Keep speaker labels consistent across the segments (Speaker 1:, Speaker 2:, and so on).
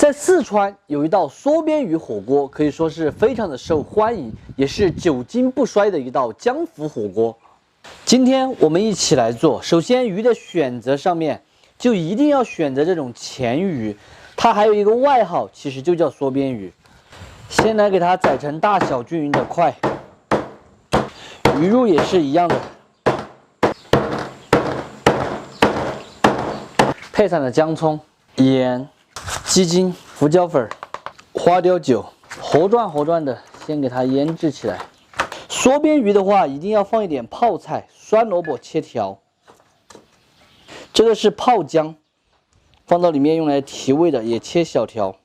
Speaker 1: 在四川有一道缩边鱼火锅，可以说是非常的受欢迎，也是久经不衰的一道江湖火锅。今天我们一起来做。首先，鱼的选择上面就一定要选择这种钳鱼，它还有一个外号，其实就叫缩边鱼。先来给它宰成大小均匀的块，鱼肉也是一样的，配上了姜葱、盐、鸡精、胡椒粉、花雕酒，活转的，先给它腌制起来。缩边鱼的话，一定要放一点泡菜、酸萝卜切条。这个是泡姜，放到里面用来提味的，也切小条。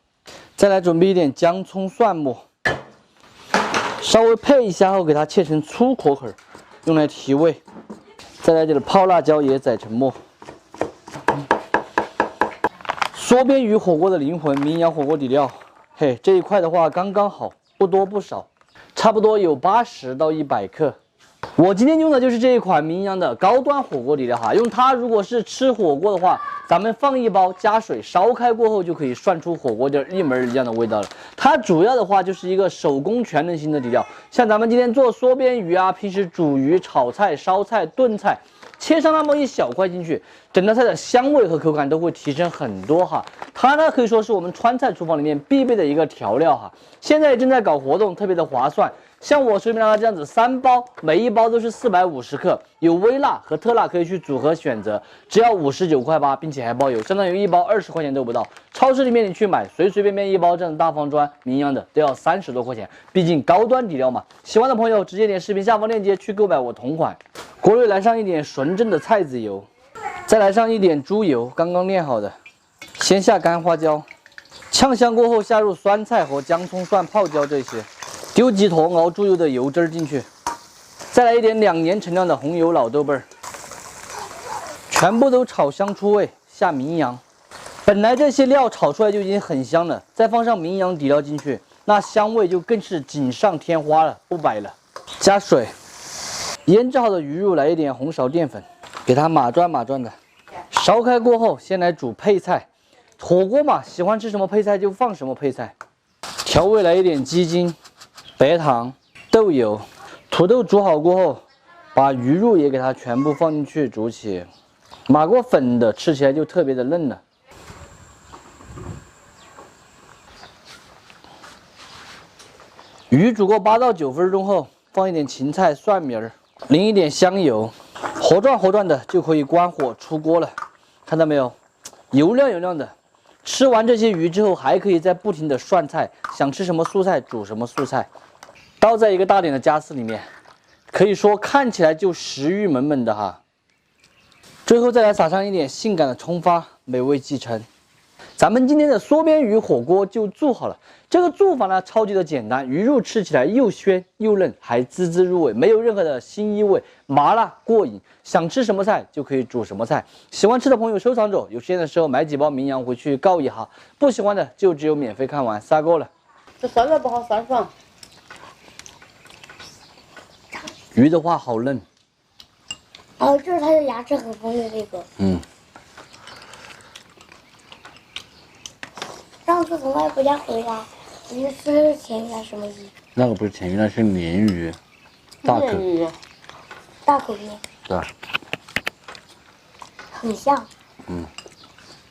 Speaker 1: 再来准备一点姜葱蒜末，稍微配一下后，给它切成粗壳块，用来提味。再来点泡辣椒，也宰成末。缩边鱼火锅的灵魂，名扬火锅底料。嘿，这一块的话刚刚好，不多不少，差不多有80到100克。我今天用的就是这一款名扬的高端火锅底料哈，用它如果是吃火锅的话，咱们放一包加水烧开过后，就可以涮出火锅底一模一样的味道了。它主要的话就是一个手工全能型的底料，像咱们今天做缩边鱼啊，平时煮鱼、炒菜、烧菜、炖菜，切上那么一小块进去，整道菜的香味和口感都会提升很多哈。它呢可以说是我们川菜厨房里面必备的一个调料哈。现在也正在搞活动，特别的划算。像我随便拿这样子3包，每一包都是450克，有微辣和特辣可以去组合选择，只要59块8，并且还包邮，相当于一包20块钱都不到。超市里面你去买，随随便便一包这样的大方砖，名扬的都要30多块钱，毕竟高端底料嘛。喜欢的朋友直接点视频下方链接去购买我同款。锅里来上一点纯正的菜籽油，再来上一点猪油，刚刚炼好的。先下干花椒，炝香过后下入酸菜和姜葱蒜泡椒这些。丢几坨熬猪油的油汁进去，再来一点2年陈酿的红油老豆瓣儿，全部都炒香出味，下名扬。本来这些料炒出来就已经很香了，再放上名扬底料进去，那香味就更是锦上添花了，不摆了。加水，腌制好的鱼肉来一点红苕淀粉，给它码转的。烧开过后，先来煮配菜。火锅嘛，喜欢吃什么配菜就放什么配菜。调味来一点鸡精、白糖、豆油，土豆煮好过后，把鱼肉也给它全部放进去煮起，码过粉的，吃起来就特别的嫩了。鱼煮过8到9分钟后，放一点芹菜、蒜苗，淋一点香油，活转的就可以关火出锅了。看到没有，油亮的。吃完这些鱼之后，还可以再不停的涮菜，想吃什么素菜煮什么素菜。倒在一个大点的夹丝里面，可以说看起来就食欲满满的哈。最后再来撒上一点性感的葱花，美味继承。咱们今天的缩边鱼火锅就做好了。这个做法呢超级的简单，鱼肉吃起来又鲜又嫩，还滋滋入味，没有任何的腥异味，麻辣过瘾。想吃什么菜就可以煮什么菜。喜欢吃的朋友收藏着，有时间的时候买几包名扬回去告一下。不喜欢的就只有免费看完，撒够了。
Speaker 2: 这酸菜不好酸爽。
Speaker 1: 鱼的话好嫩。
Speaker 3: 哦，这是它的牙齿很锋利这个。上次从外婆家回来，我就吃的是钳鱼还是什么鱼？
Speaker 1: 那个不是钳鱼，那是鲢鱼，大口。
Speaker 3: 大口鱼。
Speaker 1: 对。
Speaker 3: 很像。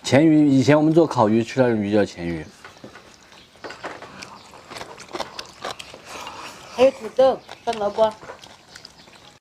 Speaker 1: 钳鱼以前我们做烤鱼吃的鱼叫钳鱼。
Speaker 2: 还有土豆、酸萝卜。